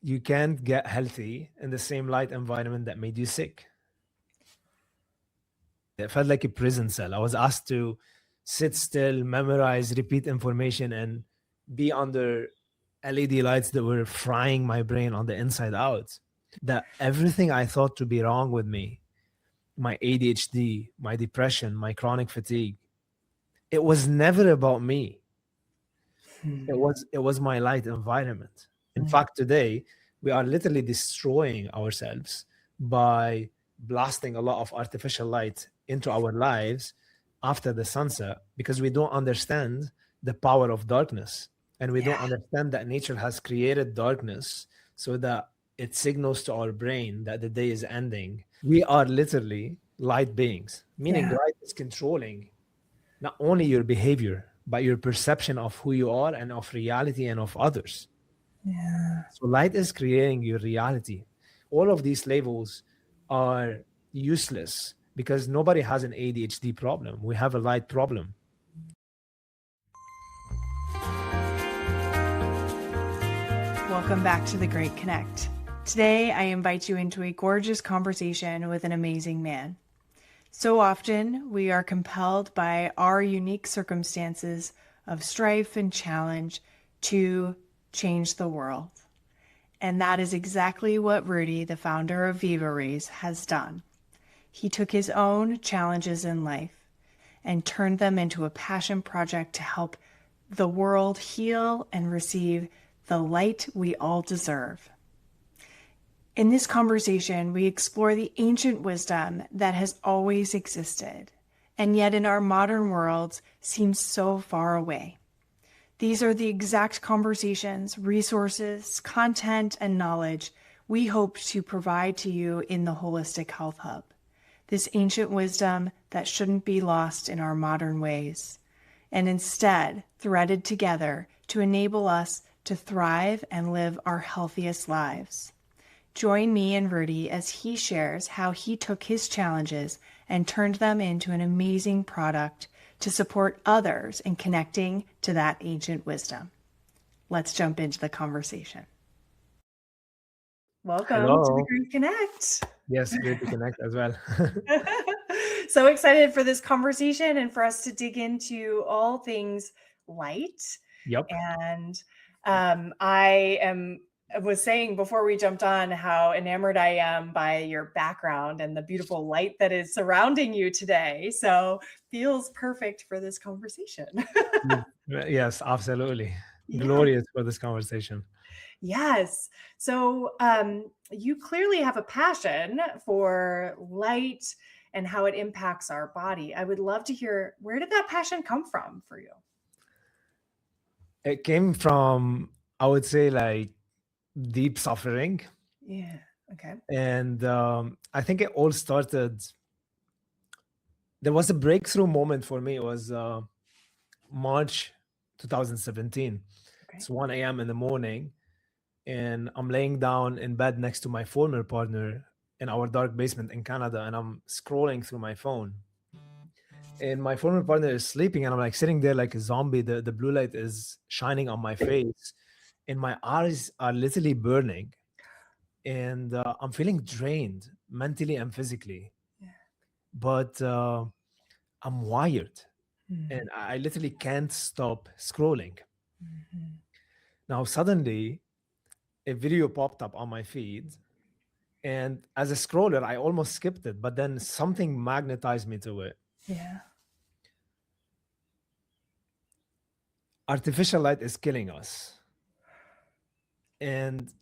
You can't get healthy in the same light environment that made you sick. It felt like a prison cell. I was asked to sit still, memorize, repeat information, and be under LED lights that were frying my brain on the inside out. That everything I thought to be wrong with me, my ADHD, my depression, my chronic fatigue, it was never about me. It was my light environment. In fact, today we are literally destroying ourselves by blasting a lot of artificial light into our lives after the sunset because we don't understand the power of darkness, and we don't understand that nature has created darkness so that it signals to our brain that the day is ending. We are literally light beings, meaning Yeah. light is controlling not only your behavior, but your perception of who you are and of reality and of others. Yeah. So light is creating your reality. All of these labels are useless because nobody has an ADHD problem. We have a light problem. Welcome back to The Great Connect. Today, I invite you into a gorgeous conversation with an amazing man. So often, we are compelled by our unique circumstances of strife and challenge to change the world. And that is exactly what Roudy, the founder of VivaRays, has done. He took his own challenges in life and turned them into a passion project to help the world heal and receive the light we all deserve. In this conversation, we explore the ancient wisdom that has always existed, and yet in our modern world seems so far away. These are the exact conversations, resources, content, and knowledge we hope to provide to you in the Holistic Health Hub. This ancient wisdom that shouldn't be lost in our modern ways, and instead threaded together to enable us to thrive and live our healthiest lives. Join me and Roudy as he shares how he took his challenges and turned them into an amazing product to support others in connecting to that ancient wisdom. Let's jump into the conversation. Welcome to the Hello. Great Connect. Yes, great to connect as well. So excited for this conversation and for us to dig into all things light. Yep. And I was saying before we jumped on how enamored I am by your background and the beautiful light that is surrounding you today. So feels perfect for this conversation. Yes, absolutely. Yeah. Glorious for this conversation. Yes. So you clearly have a passion for light and how it impacts our body. I would love to hear, where did that passion come from for you? It came from, I would say, like deep suffering. Yeah. Okay. And I think it all started, there was a breakthrough moment for me. It was March 2017. Okay. It's 1 a.m. in the morning, and I'm laying down in bed next to my former partner in our dark basement in Canada, and I'm scrolling through my phone. And my former partner is sleeping, and I'm like sitting there like a zombie. The blue light is shining on my face, and my eyes are literally burning. And I'm feeling drained mentally and physically, Yeah. but I'm wired, Mhm. and I literally can't stop scrolling. Mhm. Now, suddenly, a video popped up on my feed, and as a scroller, I almost skipped it, but then something magnetized me to it. Yeah. Artificial light is killing us. And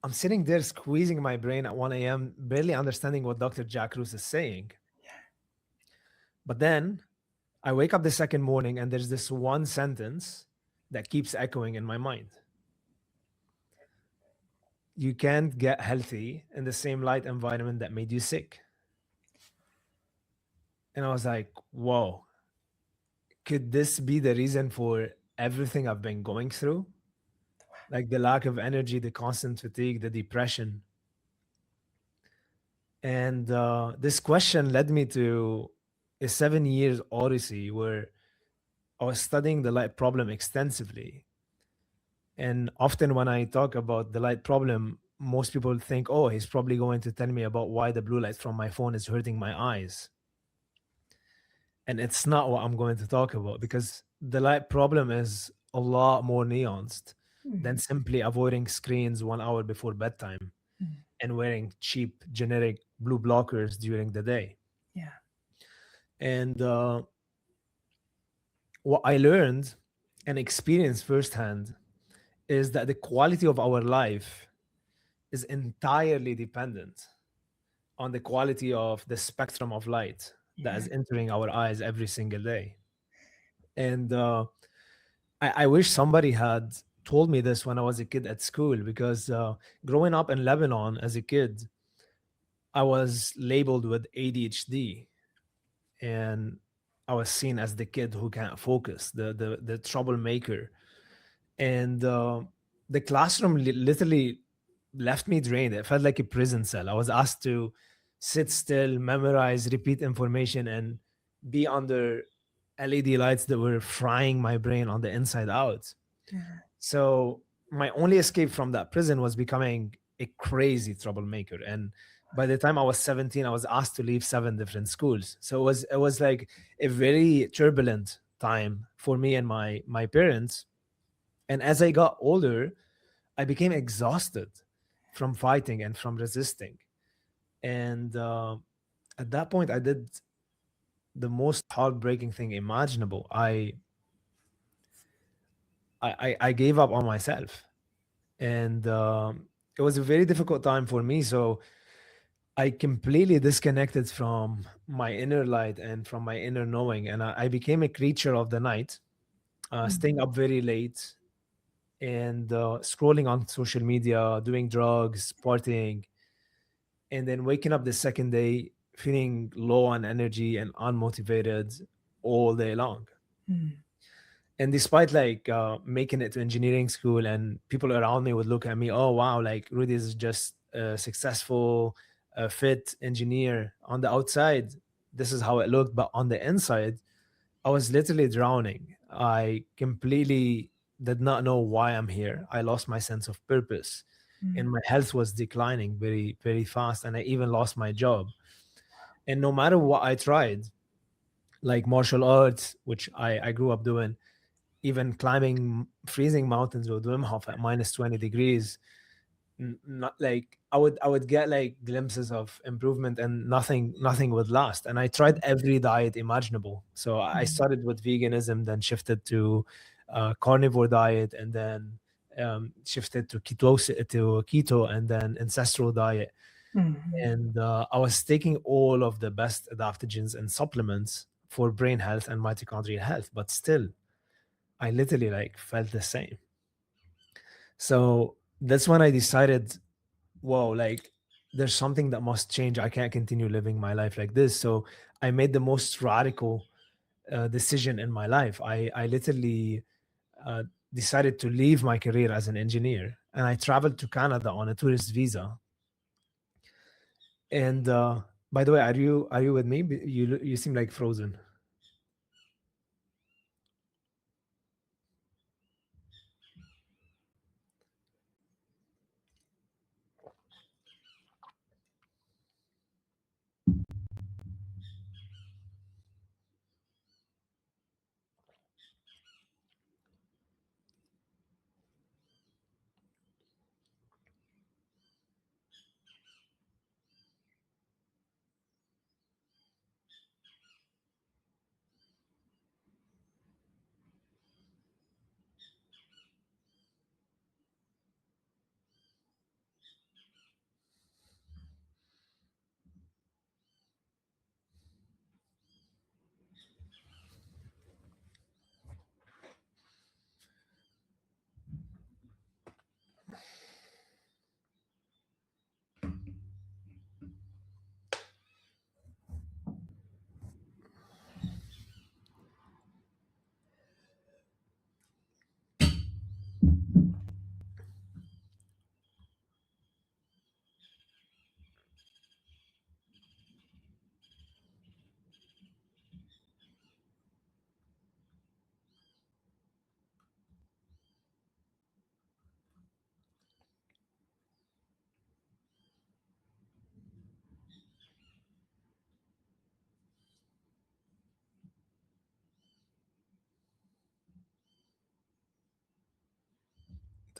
I'm sitting there squeezing my brain at 1 a.m., barely understanding what Dr. Jack Kruse is saying. But then I wake up the second morning, and there's this one sentence that keeps echoing in my mind. You can't get healthy in the same light environment that made you sick. And I was like, whoa, could this be the reason for everything I've been going through? Like the lack of energy, the constant fatigue, the depression. And this question led me to a 7 years odyssey where I was studying the light problem extensively. And often when I talk about the light problem, most people think, oh, he's probably going to tell me about why the blue light from my phone is hurting my eyes. And it's not what I'm going to talk about, because the light problem is a lot more nuanced than Mhm. simply avoiding screens 1 hour before bedtime Mhm. and wearing cheap generic blue blockers during the day. Yeah. And what I learned and experienced firsthand is that the quality of our life is entirely dependent on the quality of the spectrum of light that Yeah. is entering our eyes every single day. And I wish somebody had told me this when I was a kid at school, because growing up in Lebanon as a kid, I was labeled with ADHD, and I was seen as the kid who can't focus, the troublemaker. And the classroom literally left me drained. It felt like a prison cell. I was asked to sit still, memorize, repeat information, and be under LED lights that were frying my brain on the inside out. Yeah. So my only escape from that prison was becoming a crazy troublemaker. And by the time I was 17, I was asked to leave 7 different schools. So it was like a very turbulent time for me and my parents. And as I got older, I became exhausted from fighting and from resisting. And at that point, I did the most heartbreaking thing imaginable. I gave up on myself, and it was a very difficult time for me. So I completely disconnected from my inner light and from my inner knowing, and I became a creature of the night, staying Mhm. up very late and scrolling on social media, doing drugs, partying, and then waking up the second day feeling low on energy and unmotivated all day long. Mhm. And despite like making it to engineering school, and people around me would look at me, oh wow, like Rudy is just a successful, fit engineer on the outside. This is how it looked, but on the inside, I was literally drowning. I completely did not know why I'm here. I lost my sense of purpose, and Mhm. my health was declining very, very fast. And I even lost my job. And no matter what I tried, like martial arts, which I grew up doing, even climbing freezing mountains with Wim Hof at minus 20 degrees, not like I would get like glimpses of improvement, and nothing would last. And I tried every diet imaginable. So I Mhm. started with veganism, then shifted to carnivore diet, and then shifted to keto, and then ancestral diet. Mhm. And I was taking all of the best adaptogens and supplements for brain health and mitochondrial health, but still I literally like felt the same. So that's when I decided, whoa, like there's something that must change. I can't continue living my life like this. So I made the most radical decision in my life. I literally uh, decided to leave my career as an engineer, and I traveled to Canada on a tourist visa. And by the way, are you with me? You seem like frozen.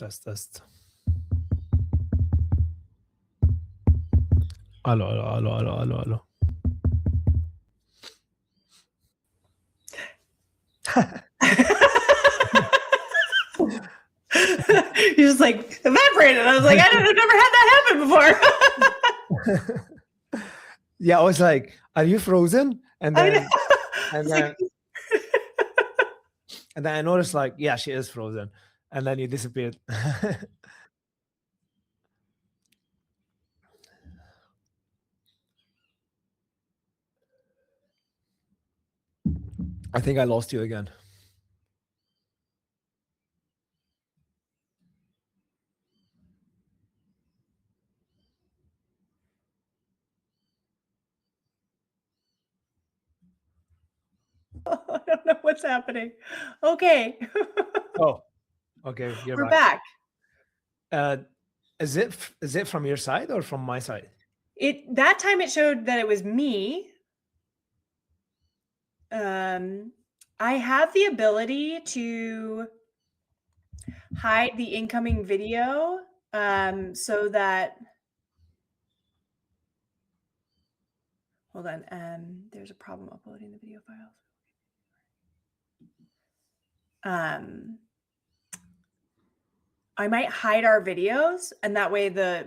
Test. Hello. He's just like evaporated. I was like, I've never had that happen before. Yeah, I was like, "Are you frozen?" And then I noticed, like, yeah, she is frozen, and then you disappeared. I think I lost you again. I don't know what's happening. Okay. Oh, okay, We're back. Is it from your side or from my side? That time it showed that it was me. I have the ability to hide the incoming video so that, hold on, there's a problem uploading the video files. I might hide our videos, and that way the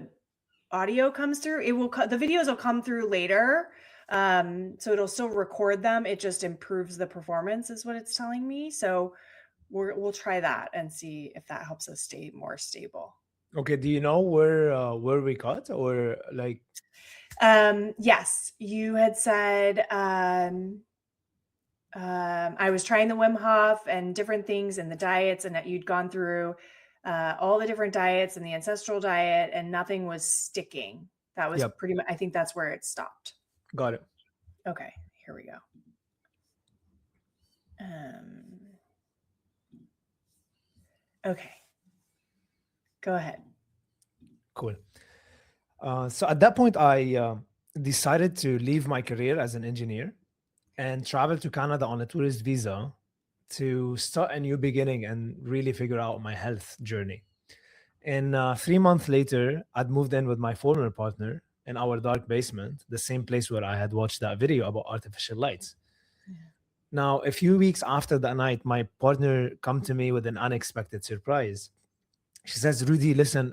audio comes through. The videos will come through later, so it'll still record them. It just improves the performance, is what it's telling me. So we'll try that and see if that helps us stay more stable. Okay. Do you know where we cut, or like? Yes, you had said I was trying the Wim Hof and different things and the diets, and that you'd gone through all the different diets and the ancestral diet, and nothing was sticking. That was pretty much, I think that's where it stopped. Got it. Okay, here we go. Okay, go ahead. Cool. So at that point, I decided to leave my career as an engineer and travel to Canada on a tourist visa to start a new beginning and really figure out my health journey. And 3 months later, I'd moved in with my former partner in our dark basement, the same place where I had watched that video about artificial lights. Yeah. Now, a few weeks after that night, my partner come to me with an unexpected surprise. She says, "Rudy, listen,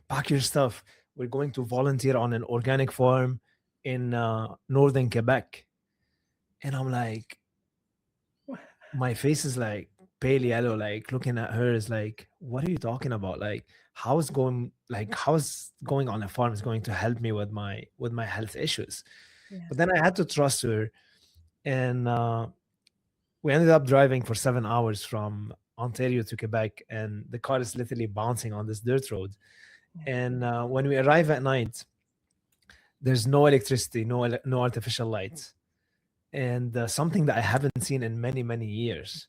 pack your stuff. We're going to volunteer on an organic farm in northern Quebec." And I'm like, my face is like pale yellow, like looking at her is like, what are you talking about? Like, how's going on a farm is going to help me with my health issues? Yeah. But then I had to trust her, and we ended up driving for 7 hours from Ontario to Quebec, and the car is literally bouncing on this dirt road. And when we arrive at night, there's no electricity, no artificial lights, and something that I haven't seen in many, many years,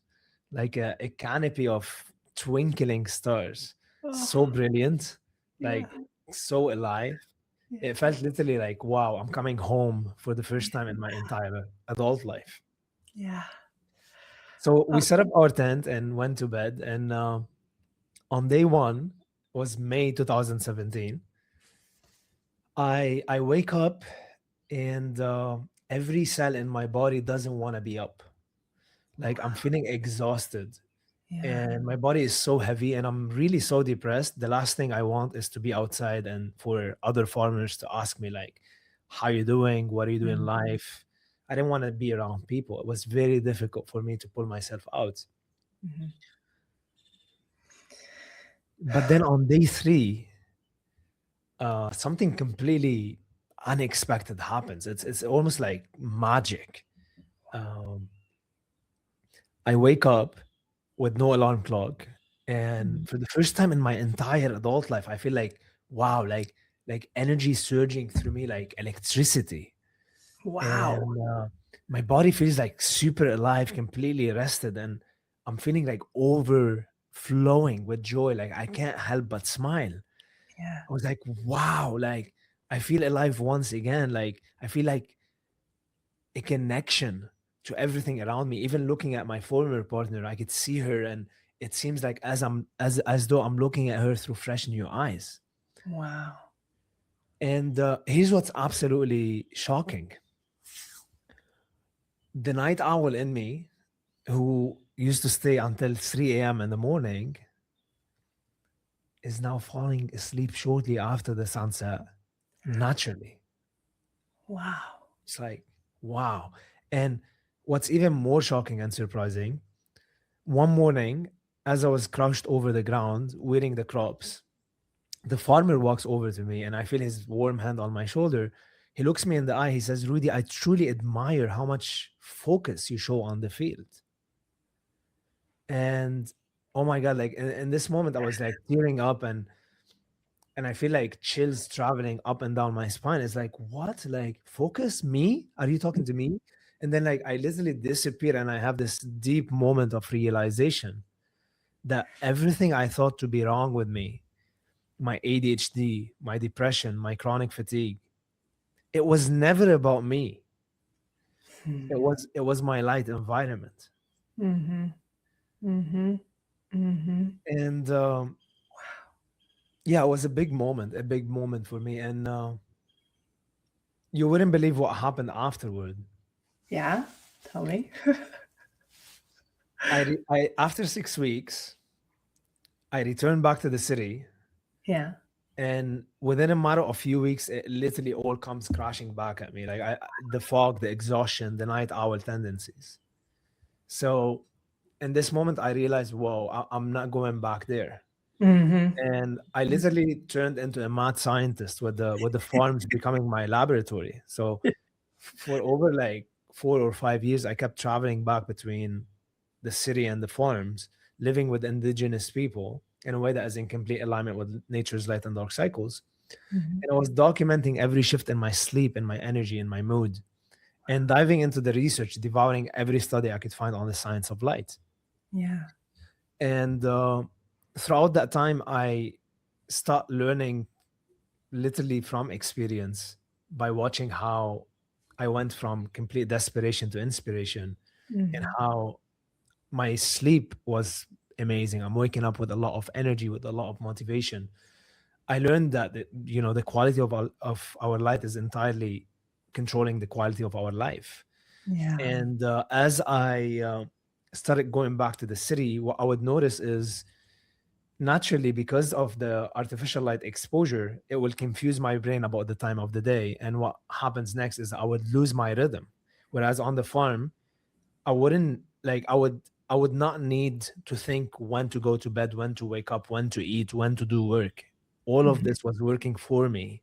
like a canopy of twinkling stars. So brilliant, like so alive. It felt literally like, wow, I'm coming home for the first time in my entire adult life. Yeah. So we set up our tent and went to bed. And on day one, was May 2017. I wake up, and every cell in my body doesn't want to be up. Like, I'm feeling exhausted, and my body is so heavy, and I'm really so depressed. The last thing I want is to be outside and for other farmers to ask me, like, how you doing? What are you doing in life? I didn't want to be around people. It was very difficult for me to pull myself out. But then on day 3, something completely unexpected happens. It's almost like magic. I wake up with no alarm clock, and for the first time in my entire adult life, I feel like, wow, like energy surging through me like electricity. Wow. And my body feels like super alive, completely rested, and I'm feeling like overflowing with joy. Like, I can't help but smile. Yeah. I was like, wow, like I feel alive once again. Like, I feel like a connection to everything around me. Even looking at my former partner, I could see her, and it seems like as though I'm looking at her through fresh new eyes. Wow. And here's what's absolutely shocking. The night owl in me, who used to stay until 3 a.m. in the morning, is now falling asleep shortly after the sunset naturally. Wow. It's like, wow. And what's even more shocking and surprising, one morning, as I was crouched over the ground weeding the crops, the farmer walks over to me and I feel his warm hand on my shoulder. He looks me in the eye. He says, Rudy, I truly admire how much focus you show on the field. And oh my God, like in this moment, I was like tearing up and I feel like chills traveling up and down my spine. It's like, what? Like, focus? Me? Are you talking to me? And then, like, I literally disappear and I have this deep moment of realization that everything I thought to be wrong with me, my ADHD, my depression, my chronic fatigue, it was never about me. It was my light environment. Mm-hmm. Mm-hmm. Mm-hmm. And yeah, it was a big moment for me. And you wouldn't believe what happened afterward. Yeah. Tell me. I after 6 weeks, I returned back to the city, Yeah. and within a matter of few weeks, it literally all comes crashing back at me. Like the fog, the exhaustion, the night owl tendencies. So in this moment, I realized, whoa, I'm not going back there. Mm-hmm. And I literally turned into a mad scientist with the farms becoming my laboratory. So for over like 4 or 5 years, I kept traveling back between the city and the farms, living with indigenous people in a way that is in complete alignment with nature's light and dark cycles. Mm-hmm. And I was documenting every shift in my sleep, in my energy, in my mood, and diving into the research, devouring every study I could find on the science of light. Yeah. And throughout that time, I start learning literally from experience by watching how I went from complete desperation to inspiration, and Mm-hmm. how my sleep was amazing. I'm waking up with a lot of energy, with a lot of motivation. I learned that the quality of our light is entirely controlling the quality of our life. Yeah. And as I started going back to the city, what I would notice is naturally, because of the artificial light exposure, it will confuse my brain about the time of the day. And what happens next is I would lose my rhythm. Whereas on the farm, I wouldn't like I would not need to think when to go to bed, when to wake up, when to eat, when to do work. All of Mm-hmm. this was working for me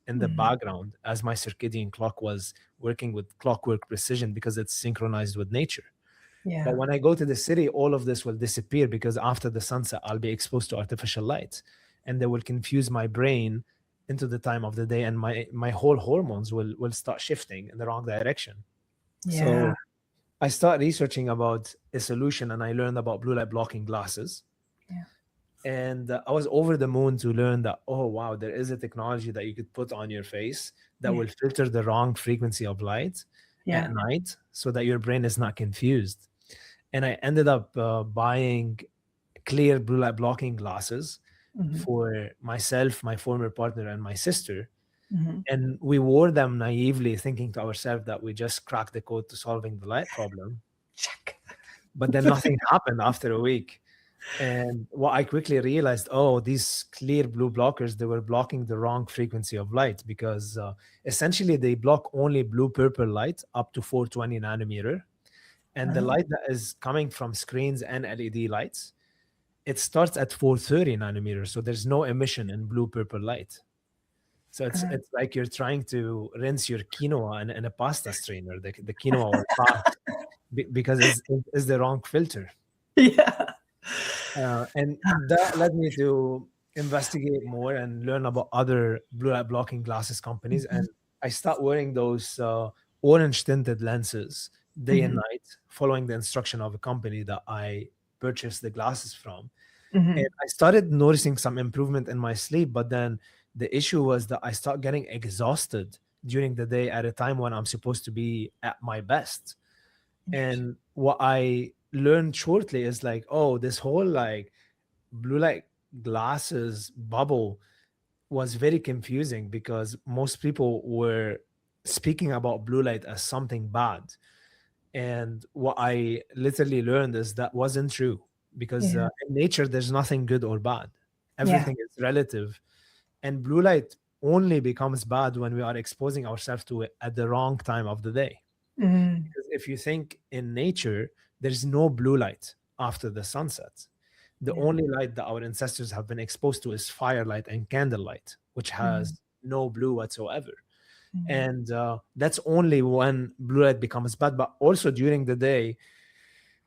in the Mm-hmm. background as my circadian clock was working with clockwork precision because it's synchronized with nature. But Yeah. when I go to the city, all of this will disappear because after the sunset, I'll be exposed to artificial light, and they will confuse my brain into the time of the day, and my whole hormones will start shifting in the wrong direction. Yeah. So I start researching about a solution, and I learned about blue light blocking glasses. Yeah. And I was over the moon to learn that, oh wow, there is a technology that you could put on your face that Yeah. will filter the wrong frequency of light Yeah. at night so that your brain is not confused. And I ended up buying clear blue light blocking glasses Mm-hmm. for myself, my former partner, and my sister. Mm-hmm. And we wore them naively, thinking to ourselves that we just cracked the code to solving the light problem. Check. But then nothing happened after a week. And what I quickly realized, oh, these clear blue blockers, they were blocking the wrong frequency of light because essentially they block only blue purple light up to 420 nanometer. And the Oh. light that is coming from screens and LED lights, it starts at 430 nanometers. So there's no emission in blue purple light. So it's like you're trying to rinse your quinoa in a pasta strainer. The quinoa will pass because it's the wrong filter. Yeah. And that led me to investigate more and learn about other blue light blocking glasses companies. Mm-hmm. And I start wearing those orange tinted lenses day and Mm-hmm. night, following the instruction of a company that I purchased the glasses from. Mm-hmm. And I started noticing some improvement in my sleep, but then the issue was that I start getting exhausted during the day at a time when I'm supposed to be at my best. And what I learned shortly is like, oh, this whole like blue light glasses bubble was very confusing because most people were speaking about blue light as something bad. And what I literally learned is that wasn't true, because Yeah. in nature, there's nothing good or bad. Yeah. Everything is relative. And blue light only becomes bad when we are exposing ourselves to it at the wrong time of the day. Mm. Because if you think in nature, there's no blue light after the sunset. The Yeah. only light that our ancestors have been exposed to is firelight and candlelight, which Mm. has no blue whatsoever. Mm. And that's only when blue light becomes bad. But also during the day,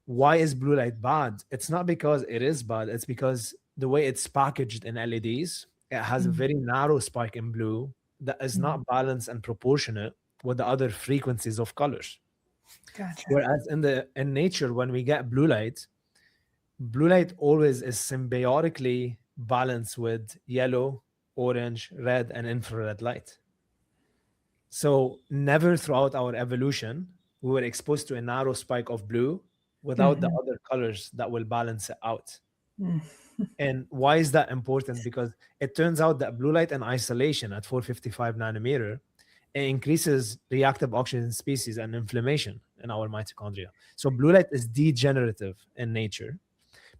why is blue light bad? It's not because it is bad, it's because the way it's packaged in LEDs, it has a Mm. very narrow spike in blue that is Mm. not balanced and proportionate with the other frequencies of colors. Gotcha. Whereas in nature, when we get blue light always is symbiotically balanced with yellow, orange, red, and infrared light. So never throughout our evolution we were exposed to a narrow spike of blue without the Mhm. other colors that will balance it out. Mm. And why is that important? Because it turns out that blue light in isolation at 455 nanometer, it increases reactive oxygen species and inflammation in our mitochondria. So blue light is degenerative in nature.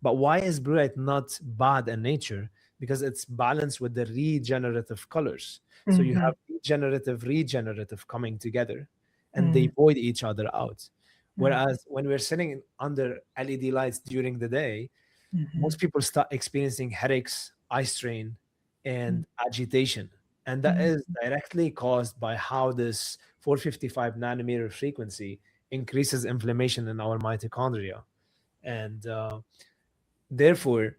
But why is blue light not bad in nature? Because it's balanced with the regenerative colors. So you Mhm. have regenerative coming together, and they Mm. void each other out. Mm. Whereas when we're sitting under LED lights during the day, Mhm. most people start experiencing headaches, eye strain, Mm. and agitation. And that Mm. is directly caused by how this 455 nanometer frequency increases inflammation in our mitochondria. And therefore,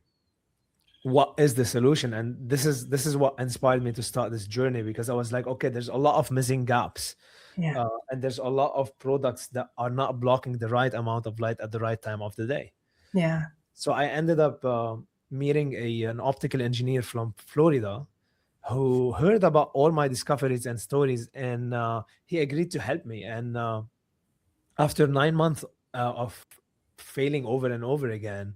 what is the solution? And this is what inspired me to start this journey, because I was like, okay, there's a lot of missing gaps, Yeah. and there's a lot of products that are not blocking the right amount of light at the right time of the day. Yeah. So I ended up meeting an optical engineer from Florida who heard about all my discoveries and stories, and he agreed to help me. And after 9 months of failing over and over again,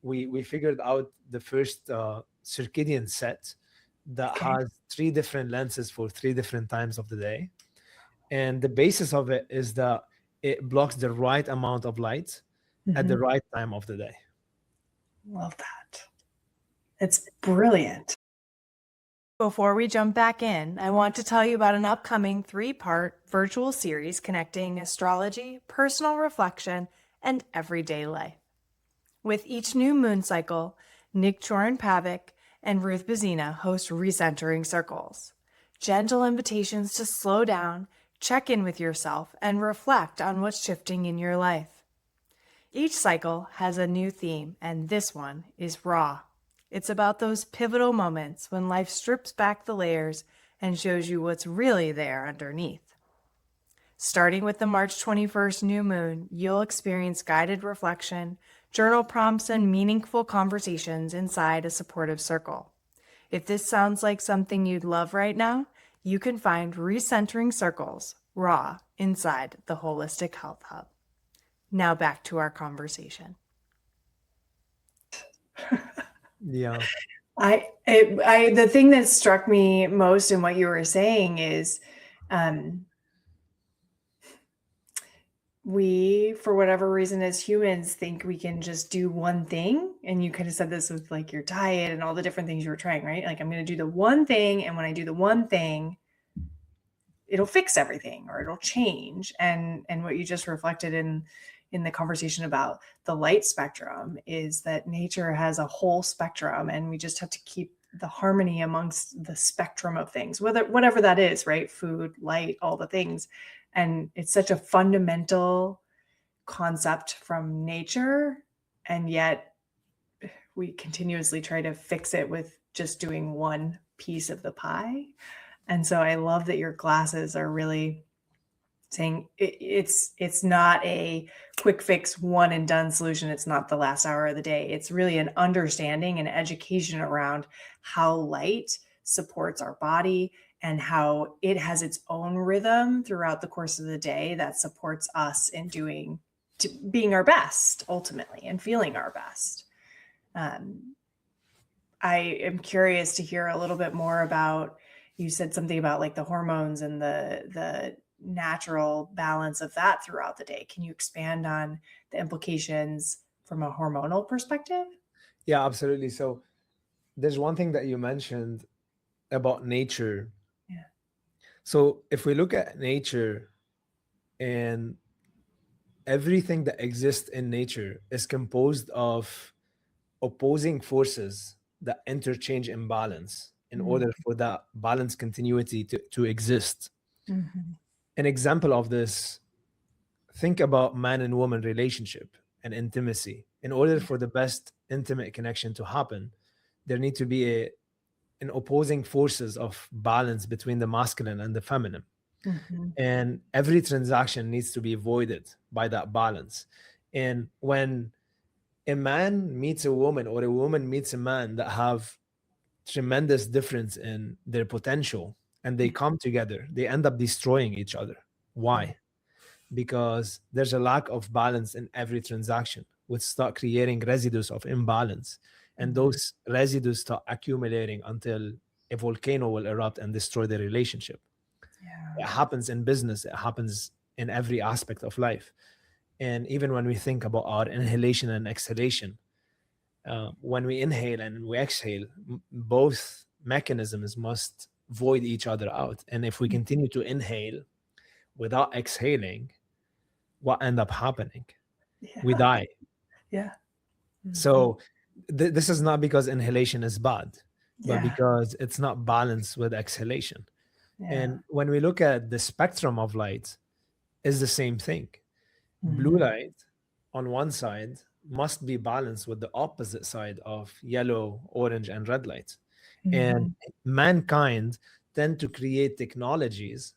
we figured out the first circadian set that Okay. has three different lenses for three different times of the day. And the basis of it is that it blocks the right amount of light at the Mhm. right time of the day. Love that. It's brilliant. Before we jump back in, I want to tell you about an upcoming 3-part virtual series connecting astrology, personal reflection, and everyday life. With each new moon cycle, Nick Chorin-Pavic and Ruth Bazina host recentering circles, gentle invitations to slow down, check in with yourself, and reflect on what's shifting in your life. Each cycle has a new theme, and this one is raw. It's about those pivotal moments when life strips back the layers and shows you what's really there underneath. Starting with the March 21st new moon, you'll experience guided reflection, journal prompts, and meaningful conversations inside a supportive circle. If this sounds like something you'd love right now, you can find Recentering Circles raw inside the Holistic Health Hub. Now back to our conversation. Yeah. The thing that struck me most in what you were saying is, we, for whatever reason, as humans, think we can just do one thing. And you kind of said this with like your diet and all the different things you were trying, right? Like, I'm going to do the one thing, and when I do the one thing, it'll fix everything or it'll change. And what you just reflected in the conversation about the light spectrum is that nature has a whole spectrum, and we just have to keep the harmony amongst the spectrum of things, whatever that is, right? Food, light, all the things. And it's such a fundamental concept from nature, and yet we continuously try to fix it with just doing one piece of the pie. And so I love that your glasses are really saying it's not a quick fix, one and done solution. It's not the last hour of the day. It's really an understanding and education around how light supports our body and how it has its own rhythm throughout the course of the day that supports us in doing to being our best ultimately and feeling our best. I am curious to hear a little bit more about, you said something about like the hormones and the natural balance of that throughout the day. Can you expand on the implications from a hormonal perspective? Yeah, absolutely. So there's one thing that you mentioned about nature. Yeah. So if we look at nature, and everything that exists in nature is composed of opposing forces that interchange in balance in order for that balance continuity to exist. Mm-hmm. An example of this, think about man and woman relationship and intimacy. In order for the best intimate connection to happen, there need to be an opposing forces of balance between the masculine and the feminine. Mm-hmm. And every transaction needs to be voided by that balance. And when a man meets a woman or a woman meets a man that have tremendous difference in their potential and they come together, they end up destroying each other. Why? Because there's a lack of balance in every transaction, which start creating residues of imbalance. And those residues start accumulating until a volcano will erupt and destroy the relationship. Yeah. It happens in business, it happens in every aspect of life. And even when we think about our inhalation and exhalation, when we inhale and we exhale, both mechanisms must void each other out. And if we continue to inhale without exhaling, what end up happening? Yeah. We die. Yeah. So this is not because inhalation is bad, but Yeah. because it's not balanced with exhalation. Yeah. And when we look at the spectrum of light, is the same thing. Blue light on one side must be balanced with the opposite side of yellow, orange, and red light. And mankind tend to create technologies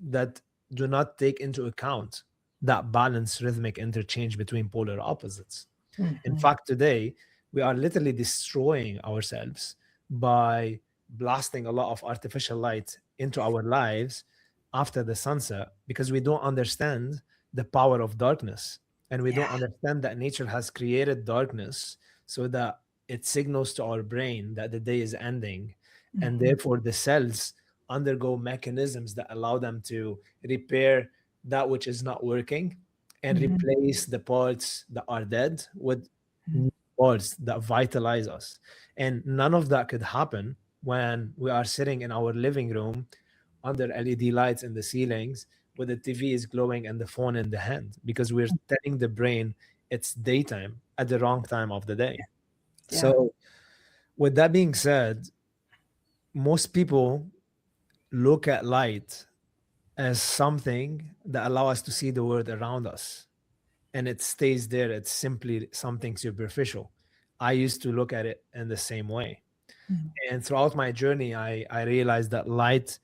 that do not take into account that balanced rhythmic interchange between polar opposites. In fact, today, we are literally destroying ourselves by blasting a lot of artificial light into our lives after the sunset because we don't understand the power of darkness. And we don't understand that nature has created darkness so that it signals to our brain that the day is ending. And therefore, the cells undergo mechanisms that allow them to repair that which is not working and replace the parts that are dead with new parts that vitalize us. And none of that could happen when we are sitting in our living room under LED lights in the ceilings with the TV is glowing and the phone in the hand, because we're telling the brain it's daytime at the wrong time of the day. Yeah. So with that being said, most people look at light as something that allow us to see the world around us, and it stays there. It's simply something superficial. I used to look at it in the same way. And throughout my journey, I realized that light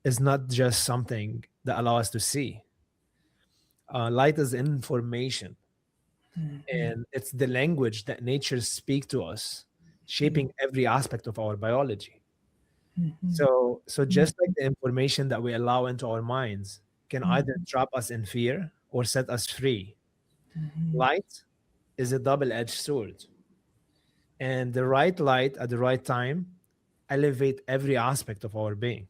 is not just something that allow us to see. Light is information, and it's the language that nature speaks to us, shaping every aspect of our biology. So just like the information that we allow into our minds can either trap us in fear or set us free, light is a double-edged sword. And the right light at the right time elevate every aspect of our being.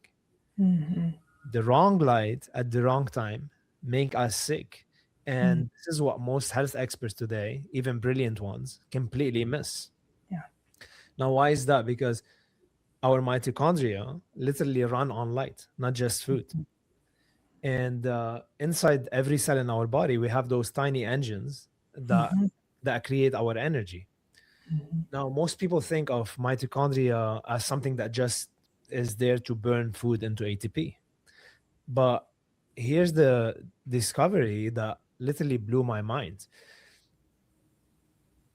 The wrong light at the wrong time make us sick. And this is what most health experts today, even brilliant ones, completely miss. Yeah. Now, why is that? Because our mitochondria literally run on light, not just food. And inside every cell in our body, we have those tiny engines that create our energy. Now, most people think of mitochondria as something that just is there to burn food into ATP. But here's the discovery that literally blew my mind.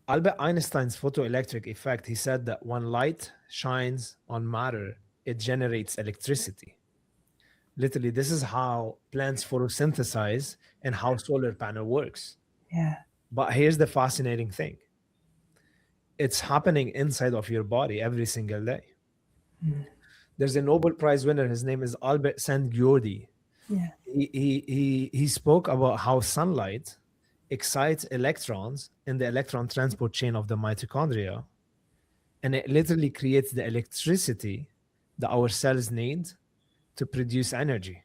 Albert Einstein's photoelectric effect, he said that when light shines on matter, it generates electricity. Literally, this is how plants photosynthesize and how solar panel works. Yeah. But here's the fascinating thing. It's happening inside of your body every single day. There's a Nobel Prize winner. His name is Albert Szent-Györgyi. Yeah. He spoke about how sunlight excites electrons in the electron transport chain of the mitochondria, and it literally creates the electricity that our cells need to produce energy.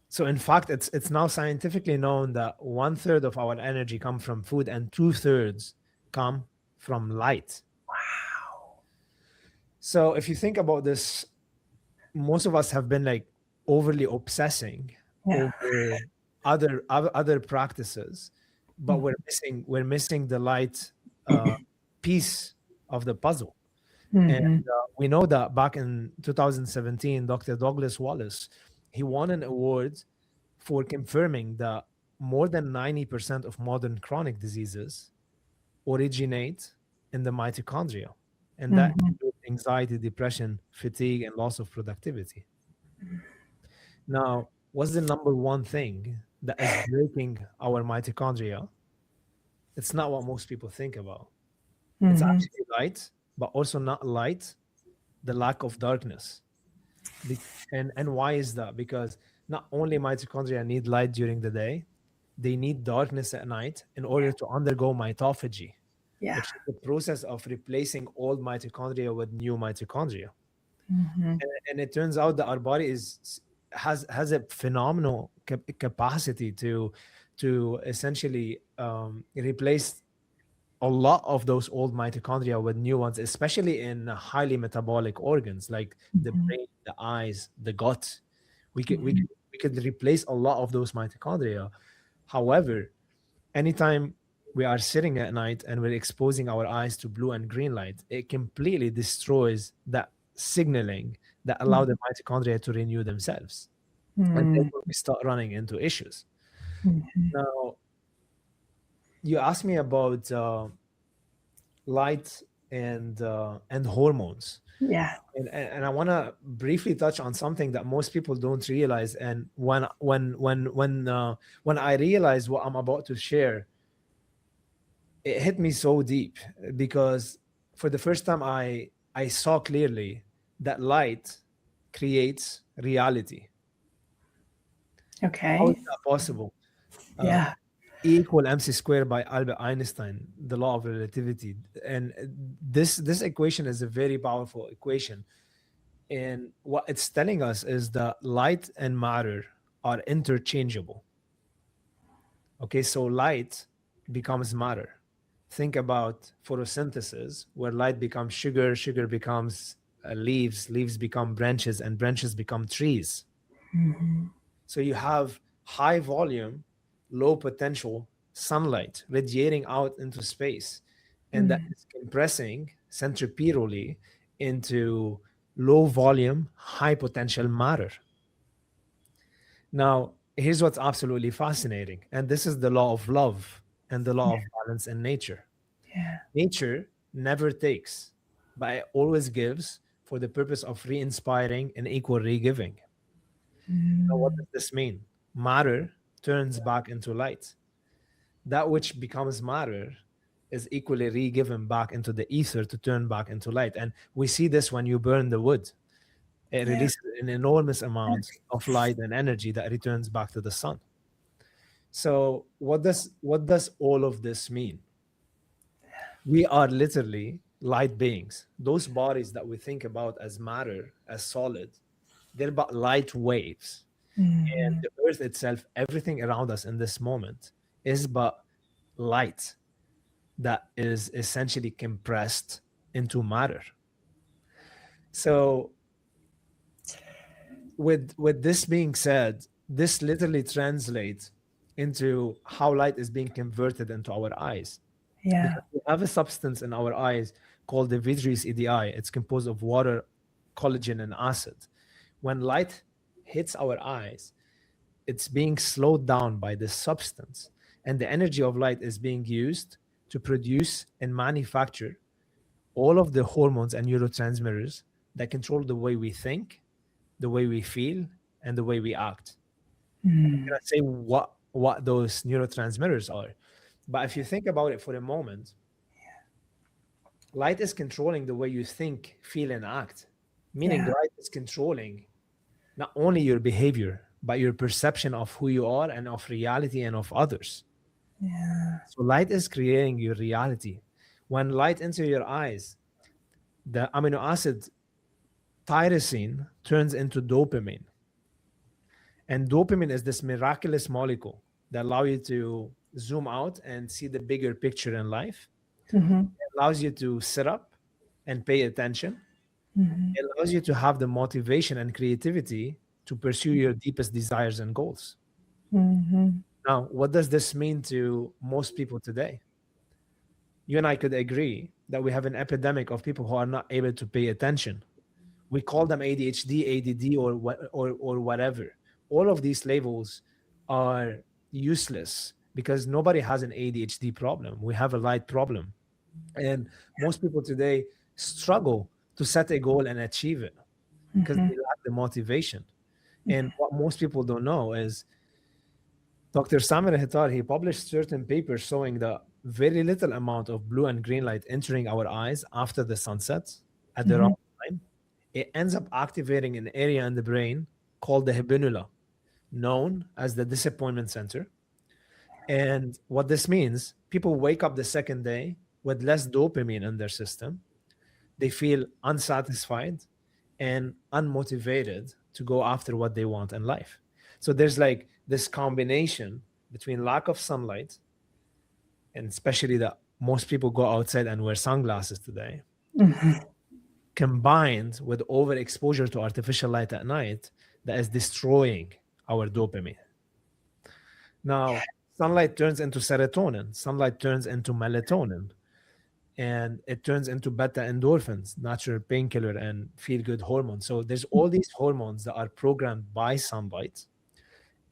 So in fact, it's now scientifically known that 1/3 of our energy come from food and 2/3 come from light. Wow. So if you think about this, most of us have been like overly obsessing Yeah. over other practices, but we're missing the light piece of the puzzle. And Mm-hmm. we know that back in 2017, Dr. Douglas Wallace, he won an award for confirming that more than 90% of modern chronic diseases originate in the mitochondria. And that Mm-hmm. includes anxiety, depression, fatigue, and loss of productivity. Now, what's the number one thing that is breaking our mitochondria? It's not what most people think about. It's Mm-hmm. actually light, but also not light, the lack of darkness. And why is that? Because not only mitochondria need light during the day, they need darkness at night in order to undergo mitophagy, Yeah. which is the process of replacing old mitochondria with new mitochondria. Mm-hmm. And it turns out that our body has a phenomenal capacity to essentially replace a lot of those old mitochondria with new ones, especially in highly metabolic organs like the brain, the eyes, the gut. We could replace a lot of those mitochondria. However, anytime we are sitting at night and we're exposing our eyes to blue and green light, it completely destroys that signaling that allow the mitochondria to renew themselves. And Mm-hmm. therefore we start running into issues. Now, you asked me about light and hormones. Yeah. And I want to briefly touch on something that most people don't realize. And when I realized what I'm about to share, it hit me so deep because for the first time I saw clearly that light creates reality. How Okay. is that possible? Yeah. E equal mc squared by Albert Einstein, the law of relativity. And this equation is a very powerful equation. And what it's telling us is that light and matter are interchangeable. Okay, so light becomes matter. Think about photosynthesis, where light becomes sugar, sugar becomes leaves, leaves become branches, and branches become trees. Mm-hmm. So you have high volume, low potential sunlight radiating out into space, and that is compressing centripetally into low volume, high potential matter. Now, here's what's absolutely fascinating, and this is the law of love and the law of balance in nature. Yeah. Nature never takes, but it always gives for the purpose of re-inspiring and equal re-giving. Now, what does this mean? Matter turns back into light. That which becomes matter is equally re-given back into the ether to turn back into light. And we see this when you burn the wood. It Yeah. releases an enormous amount of light and energy that returns back to the sun. So what does all of this mean? We are literally light beings. Those bodies that we think about as matter, as solid, they're but light waves. And the earth itself, everything around us in this moment, is but light that is essentially compressed into matter. So with this being said, this literally translates into how light is being converted into our eyes. Yeah. Because we have a substance in our eyes called the vitreous EDI. It's composed of water, collagen, and acid. When light hits our eyes, it's being slowed down by this substance, and the energy of light is being used to produce and manufacture all of the hormones and neurotransmitters that control the way we think, the way we feel, and the way we act. I'm Mm. gonna say what those neurotransmitters are, but if you think about it for a moment, light is controlling the way you think, feel, and act. Meaning, Yeah. light is controlling not only your behavior but your perception of who you are and of reality and of others. Yeah. So light is creating your reality. When light enters your eyes, the amino acid tyrosine turns into dopamine. And dopamine is this miraculous molecule that allows you to zoom out and see the bigger picture in life. Mm-hmm. It allows you to sit up and pay attention. Mm-hmm. It allows you to have the motivation and creativity to pursue your deepest desires and goals. Mm-hmm. Now, what does this mean to most people today? You and I could agree that we have an epidemic of people who are not able to pay attention. We call them ADHD, ADD, or whatever. All of these labels are useless because nobody has an ADHD problem. We have a light problem. And most people today struggle to set a goal and achieve it because they lack the motivation. And what most people don't know is Dr. Samir Hitar, he published certain papers showing the very little amount of blue and green light entering our eyes after the sunset at the wrong time. It ends up activating an area in the brain called the habenula, known as the disappointment center. And what this means, people wake up the second day with less dopamine in their system. They feel unsatisfied and unmotivated to go after what they want in life. So there's like this combination between lack of sunlight, and especially that most people go outside and wear sunglasses today, combined with overexposure to artificial light at night that is destroying our dopamine. Now, sunlight turns into serotonin, sunlight turns into melatonin, and it turns into beta endorphins, natural painkiller and feel good hormones. So there's all these hormones that are programmed by sunlight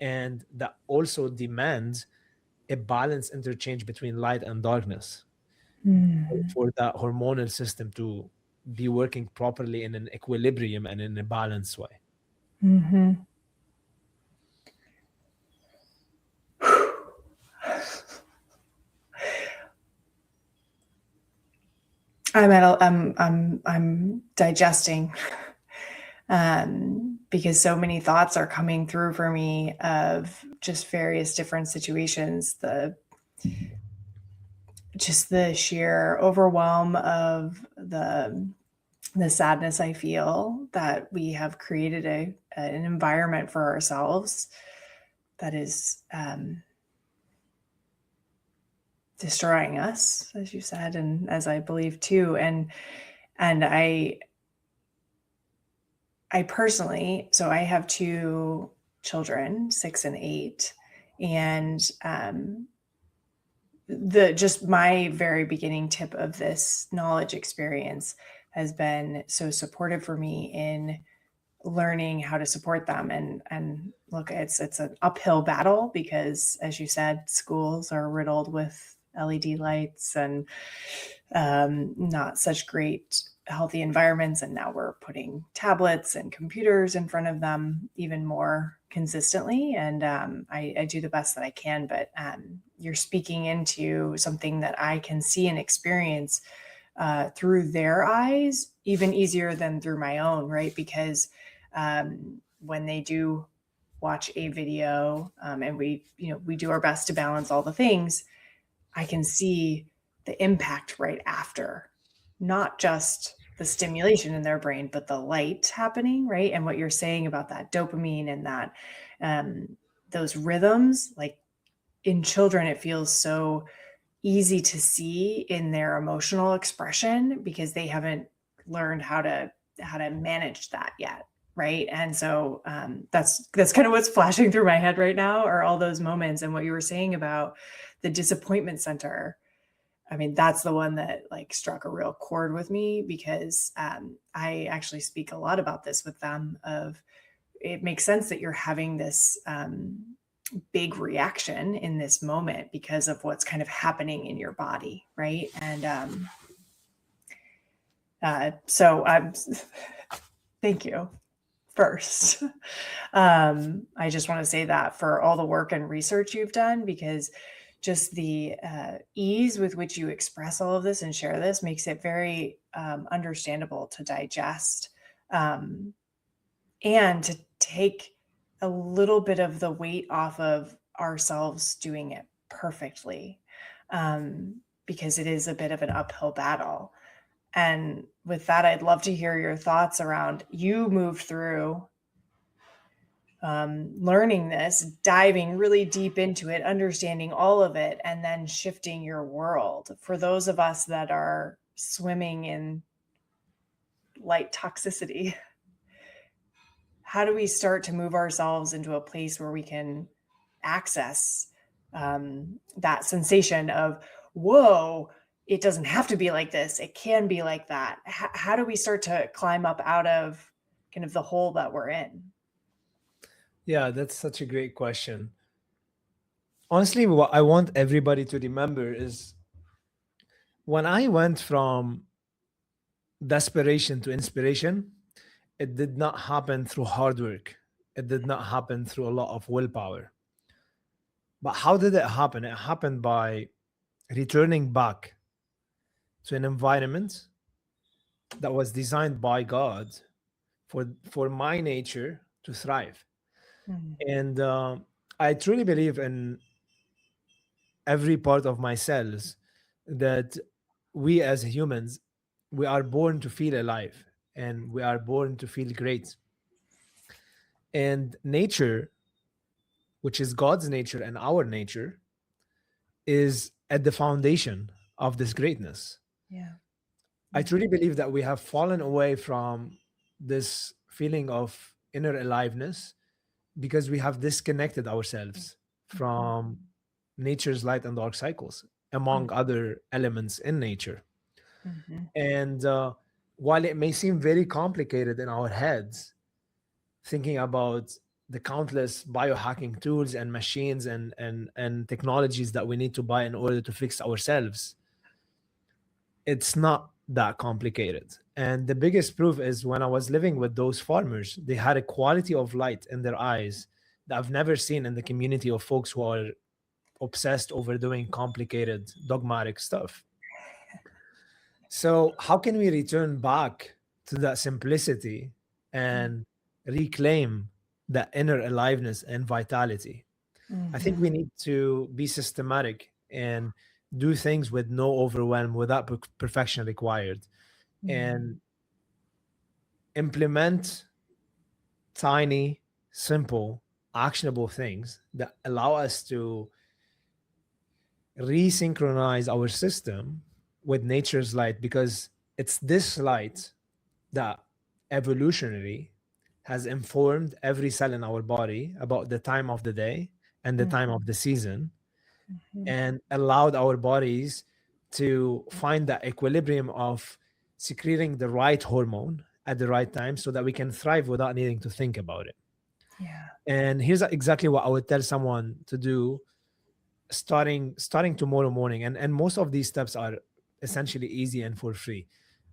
and that also demand a balanced interchange between light and darkness for that hormonal system to be working properly in an equilibrium and in a balanced way. Mm-hmm. I'm digesting because so many thoughts are coming through for me of just various different situations. Just the sheer overwhelm of the sadness I feel that we have created an environment for ourselves that is destroying us, as you said, and as I believe too. And I personally, so I have two children, 6 and 8, and just my very beginning tip of this knowledge experience has been so supportive for me in learning how to support them. And look, it's an uphill battle because, as you said, schools are riddled with LED lights and not such great healthy environments. And now we're putting tablets and computers in front of them even more consistently. And I do the best that I can, but you're speaking into something that I can see and experience through their eyes, even easier than through my own, right? Because when they do watch a video and we do our best to balance all the things, I can see the impact right after, not just the stimulation in their brain, but the light happening, right? And what you're saying about that dopamine and that those rhythms, like in children, it feels so easy to see in their emotional expression because they haven't learned how to manage that yet, right? And so that's kind of what's flashing through my head right now, are all those moments. And what you were saying about the disappointment center, I mean, that's the one that like struck a real chord with me because I actually speak a lot about this with them. Of it makes sense that you're having this big reaction in this moment because of what's kind of happening in your body, right? And so thank you first. I just want to say that for all the work and research you've done, because just the ease with which you express all of this and share this makes it very understandable to digest and to take a little bit of the weight off of ourselves doing it perfectly, because it is a bit of an uphill battle. And with that, I'd love to hear your thoughts around, you moved through learning this, diving really deep into it, understanding all of it, and then shifting your world. For those of us that are swimming in light toxicity, how do we start to move ourselves into a place where we can access that sensation of, whoa, it doesn't have to be like this, it can be like that? How do we start to climb up out of kind of the hole that we're in? Yeah, that's such a great question. Honestly, what I want everybody to remember is when I went from desperation to inspiration, it did not happen through hard work. It did not happen through a lot of willpower. But how did it happen? It happened by returning back to an environment that was designed by God for my nature to thrive. And I truly believe in every part of my cells that we as humans, we are born to feel alive and we are born to feel great. And nature, which is God's nature and our nature, is at the foundation of this greatness. Yeah. I truly believe that we have fallen away from this feeling of inner aliveness because we have disconnected ourselves from nature's light and dark cycles, among other elements in nature. And while it may seem very complicated in our heads, thinking about the countless biohacking tools and machines and technologies that we need to buy in order to fix ourselves, it's not that complicated. And the biggest proof is when I was living with those farmers, they had a quality of light in their eyes that I've never seen in the community of folks who are obsessed over doing complicated dogmatic stuff. So how can we return back to that simplicity and reclaim that inner aliveness and vitality? I think we need to be systematic and do things with no overwhelm, without perfection required, and implement tiny, simple, actionable things that allow us to resynchronize our system with nature's light, because it's this light that evolutionary has informed every cell in our body about the time of the day and the time of the season, and allowed our bodies to find that equilibrium of secreting the right hormone at the right time so that we can thrive without needing to think about it. Yeah. And here's exactly what I would tell someone to do starting tomorrow morning. And most of these steps are essentially easy and for free.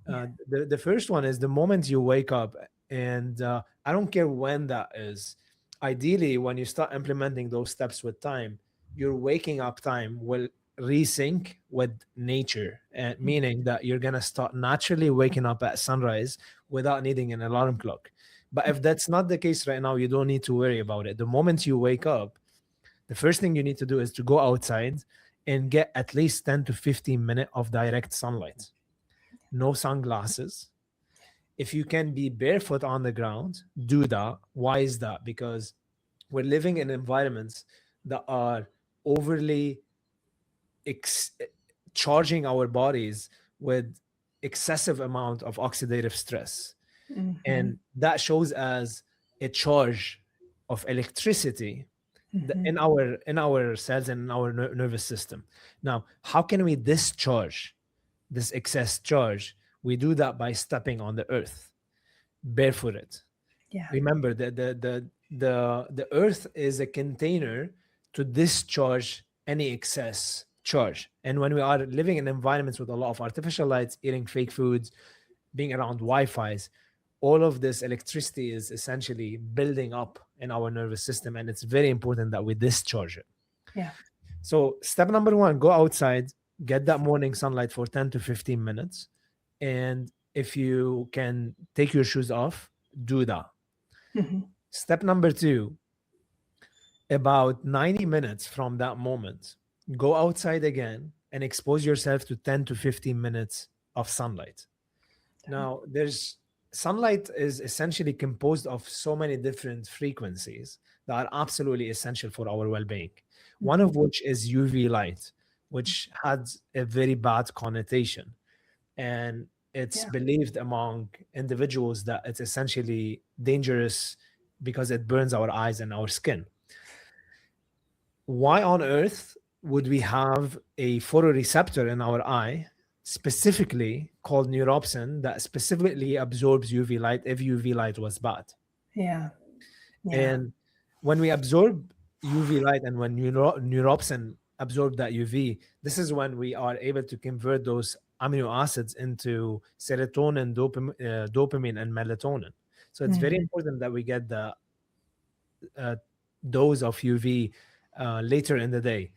The first one is the moment you wake up, and I don't care when that is. Ideally, when you start implementing those steps with time, your waking up time will resync with nature, meaning that you're going to start naturally waking up at sunrise without needing an alarm clock. But if that's not the case right now, you don't need to worry about it. The moment you wake up, the first thing you need to do is to go outside and get at least 10 to 15 minutes of direct sunlight. No sunglasses. If you can be barefoot on the ground, do that. Why is that? Because we're living in environments that are overly charging our bodies with excessive amount of oxidative stress. And that shows as a charge of electricity in our cells and in our nervous system. Now, how can we discharge this excess charge? We do that by stepping on the earth, barefooted. Yeah. Remember that the earth is a container to discharge any excess charge. And when we are living in environments with a lot of artificial lights, eating fake foods, being around Wi-Fi's, all of this electricity is essentially building up in our nervous system, and it's very important that we discharge it. Yeah. So step number one, go outside, get that morning sunlight for 10 to 15 minutes. And if you can take your shoes off, do that. Step number two, about 90 minutes from that moment, go outside again and expose yourself to 10 to 15 minutes of sunlight. Now, there's sunlight is essentially composed of so many different frequencies that are absolutely essential for our well-being. One of which is UV light, which has a very bad connotation. And it's Yeah. believed among individuals that it's essentially dangerous because it burns our eyes and our skin. Why on earth would we have a photoreceptor in our eye, specifically called neuropsin, that specifically absorbs UV light if UV light was bad? Yeah. Yeah. And when we absorb UV light and when neuropsin absorb that UV, this is when we are able to convert those amino acids into serotonin, dopamine, and melatonin. So it's very important that we get the uh, dose of UV later in the day.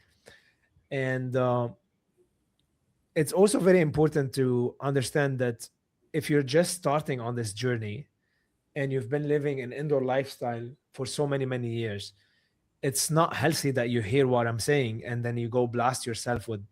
And it's also very important to understand that if you're just starting on this journey and you've been living an indoor lifestyle for so many, many years, it's not healthy that you hear what I'm saying and then you go blast yourself with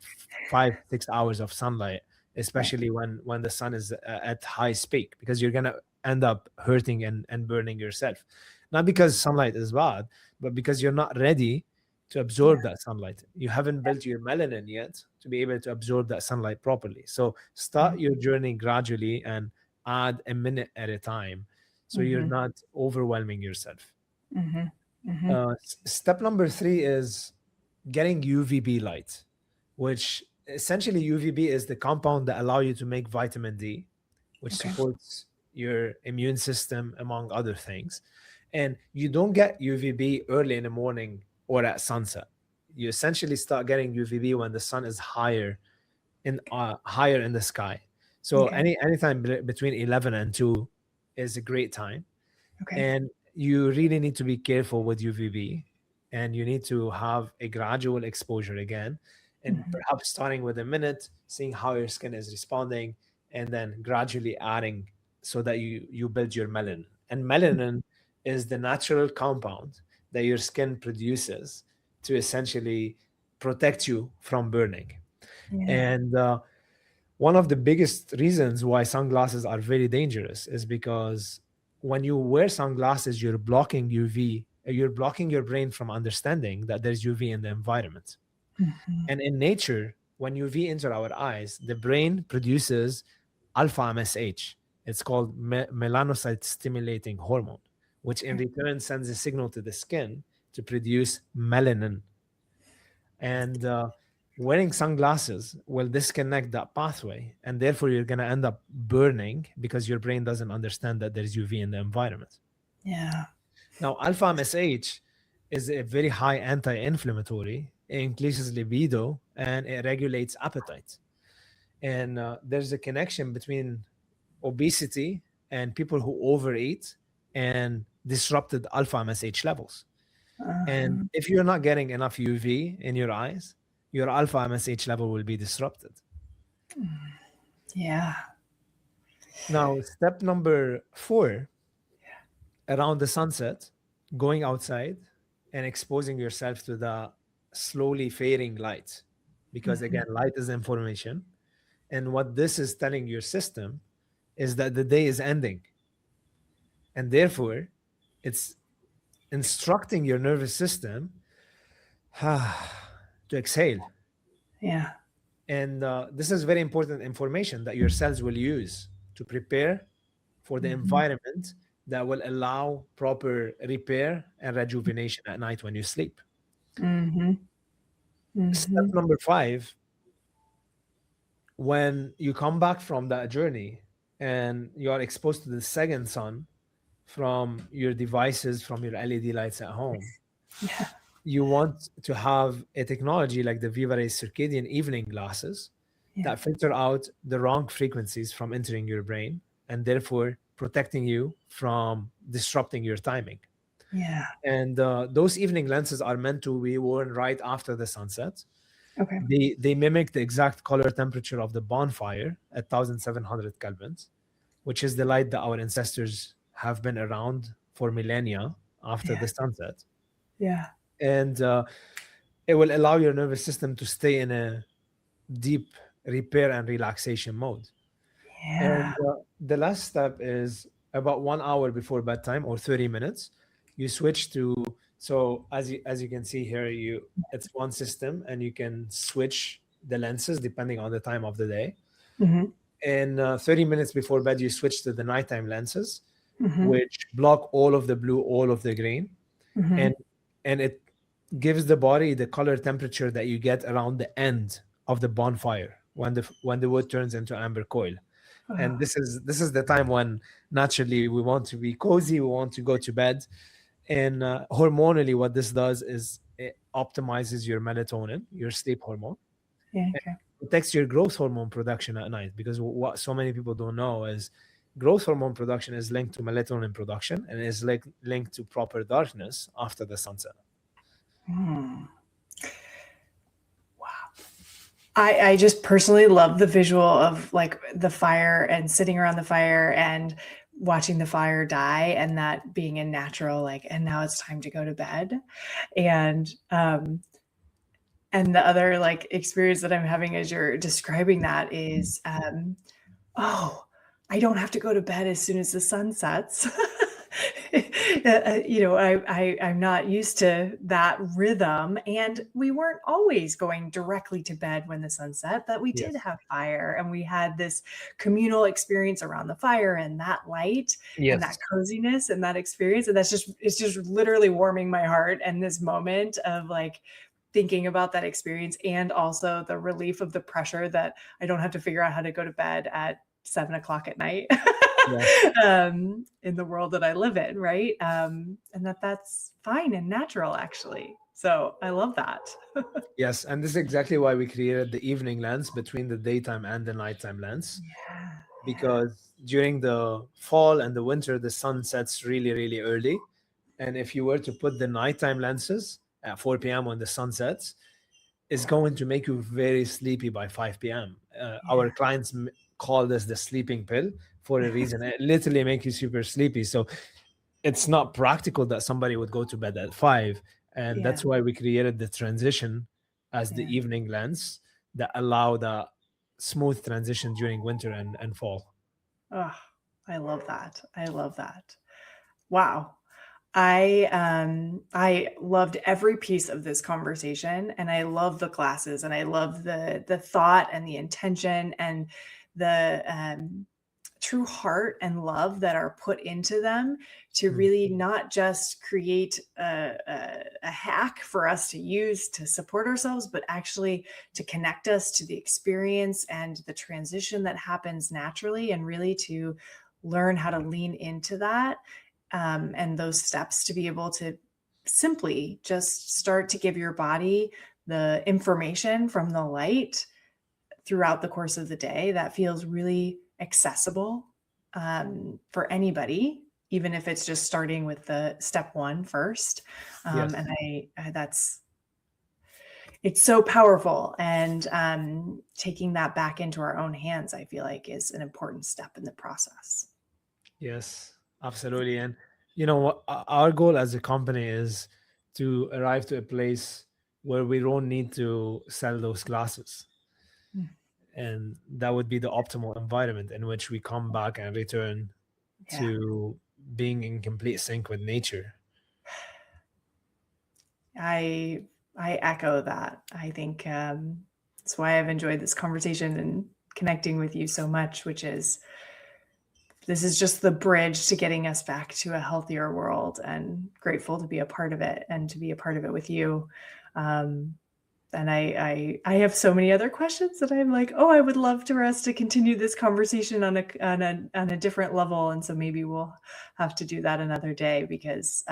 5, 6 hours of sunlight, especially when the sun is at high peak, because you're gonna end up hurting and burning yourself. Not because sunlight is bad, but because you're not ready to absorb that sunlight. You haven't built your melanin yet to be able to absorb that sunlight properly. So start your journey gradually and add a minute at a time, so you're not overwhelming yourself. Step number 3 is getting UVB light, which essentially UVB is the compound that allow you to make vitamin D, which supports your immune system, among other things. And you don't get UVB early in the morning or at sunset. You essentially start getting UVB when the sun is higher in the sky. So anytime between 11 and 2 is a great time. And you really need to be careful with UVB, and you need to have a gradual exposure again, and perhaps starting with a minute, seeing how your skin is responding, and then gradually adding so that you build your melanin. And melanin is the natural compound that your skin produces to essentially protect you from burning. And one of the biggest reasons why sunglasses are very dangerous is because when you wear sunglasses, you're blocking UV, you're blocking your brain from understanding that there's UV in the environment. And in nature, when UV enters our eyes, the brain produces alpha MSH. It's called melanocyte stimulating hormone, which in return sends a signal to the skin to produce melanin. And wearing sunglasses will disconnect that pathway, and therefore you're going to end up burning because your brain doesn't understand that there's UV in the environment. Now, alpha MSH is a very high anti-inflammatory. It increases libido and it regulates appetite. And there's a connection between obesity and people who overeat and disrupted alpha MSH levels. And if you're not getting enough UV in your eyes, your alpha MSH level will be disrupted. Now, step number 4, around the sunset, going outside and exposing yourself to the slowly fading light. Because again, light is information. And what this is telling your system is that the day is ending. And therefore, it's instructing your nervous system to exhale. And this is very important information that your cells will use to prepare for the environment that will allow proper repair and rejuvenation at night when you sleep. Step number 5, when you come back from that journey and you are exposed to the second sun from your devices, from your LED lights at home, you want to have a technology like the VivaRays circadian evening glasses that filter out the wrong frequencies from entering your brain and therefore protecting you from disrupting your timing. And those evening lenses are meant to be worn right after the sunset. They mimic the exact color temperature of the bonfire at 1700 kelvins, which is the light that our ancestors have been around for millennia after the sunset. and it will allow your nervous system to stay in a deep repair and relaxation mode. Yeah. And the last step is about 1 hour before bedtime or 30 minutes. You switch to, so as you can see here, it's one system and you can switch the lenses depending on the time of the day. Mm-hmm. And 30 minutes before bed, you switch to the nighttime lenses, Mm-hmm. which block all of the blue, all of the green, Mm-hmm. and it gives the body the color temperature that you get around the end of the bonfire when the wood turns into amber coil. And Oh, this is the time when naturally we want to be cozy, we want to go to bed. And hormonally, what this does is it optimizes your melatonin, your sleep hormone, yeah. and Okay. protects your growth hormone production at night. Because what so many people don't know is growth hormone production is linked to melatonin production and is linked to proper darkness after the sunset. Hmm. I just personally love the visual of like the fire and sitting around the fire and watching the fire die, and that being a natural, like, and now it's time to go to bed. And the other like experience that I'm having as you're describing that is, oh, I don't have to go to bed as soon as the sun sets. I'm not used to that rhythm. And we weren't always going directly to bed when the sun set, but we did Yes. have fire and we had this communal experience around the fire and that light and that Yes. coziness and that experience. And it's just literally warming my heart. And this moment of like, thinking about that experience and also the relief of the pressure that I don't have to figure out how to go to bed at 7 o'clock at night Yeah. in the world that I live in, right? And that's fine and natural, actually. So I love that. Yes. And this is exactly why we created the evening lens between the daytime and the nighttime lens. Yeah, yeah, Because during the fall and the winter, the sun sets really, really early. And if you were to put the nighttime lenses at 4 p.m. when the sun sets, it's going to make you very sleepy by 5 p.m. Our clients call this the sleeping pill for a reason. It literally makes you super sleepy. So it's not practical that somebody would go to bed at 5. And yeah, that's why we created the transition as the yeah. evening lens that allow the smooth transition during winter and fall. Oh, I love that. I love that. Wow. I loved every piece of this conversation, and I love the classes, and I love the thought and the intention and the true heart and love that are put into them to Mm. really not just create a hack for us to use to support ourselves, but actually to connect us to the experience and the transition that happens naturally, and really to learn how to lean into that, and those steps to be able to simply just start to give your body the information from the light throughout the course of the day that feels really accessible, for anybody, even if it's just starting with the step one first. Yes. And it's so powerful. And taking that back into our own hands, I feel like, is an important step in the process. Yes, absolutely. And what our goal as a company is to arrive to a place where we don't need to sell those glasses. Mm. And that would be the optimal environment in which we come back and return Yeah. to being in complete sync with nature. I echo that. I think that's why I've enjoyed this conversation and connecting with you so much, which is this is just the bridge to getting us back to a healthier world, and grateful to be a part of it and to be a part of it with you. And I have so many other questions that I'm like, oh, I would love for us to continue this conversation on a different level. And so maybe we'll have to do that another day, because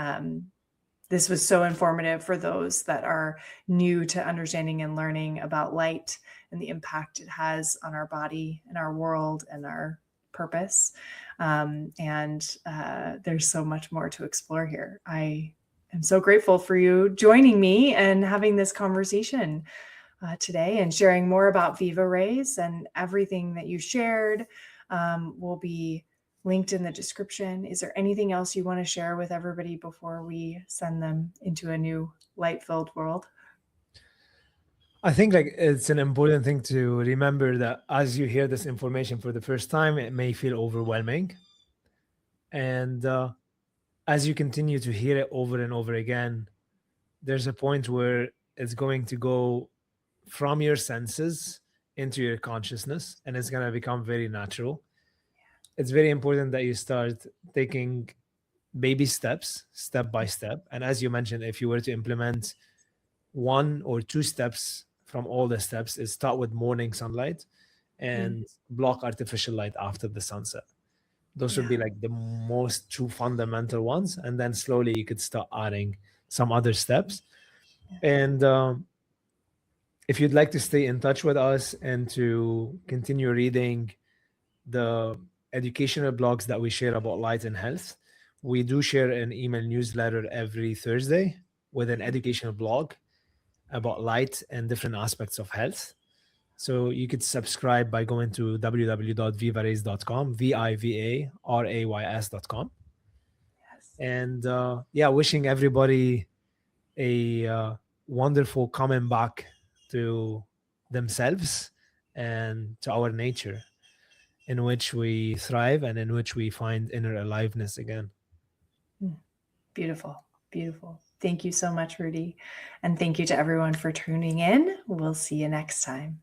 this was so informative for those that are new to understanding and learning about light and the impact it has on our body and our world and our purpose. And there's so much more to explore here. I am so grateful for you joining me and having this conversation today, and sharing more about VivaRays, and everything that you shared will be linked in the description. Is there anything else you want to share with everybody before we send them into a new light-filled world? I think like it's an important thing to remember that as you hear this information for the first time, it may feel overwhelming. And as you continue to hear it over and over again, there's a point where it's going to go from your senses into your consciousness, and it's going to become very natural. It's very important that you start taking baby steps, step by step. And as you mentioned, if you were to implement 1 or 2 steps from all the steps, is start with morning sunlight and block artificial light after the sunset. Those would be like the most 2 fundamental ones. And then slowly you could start adding some other steps. And if you'd like to stay in touch with us and to continue reading the educational blogs that we share about light and health, we do share an email newsletter every Thursday with an educational blog about light and different aspects of health. So you could subscribe by going to www.vivarays.com, VivaRays.com. Yes. And wishing everybody a wonderful coming back to themselves and to our nature, in which we thrive and in which we find inner aliveness again. Beautiful, beautiful. Thank you so much, Roudy. And thank you to everyone for tuning in. We'll see you next time.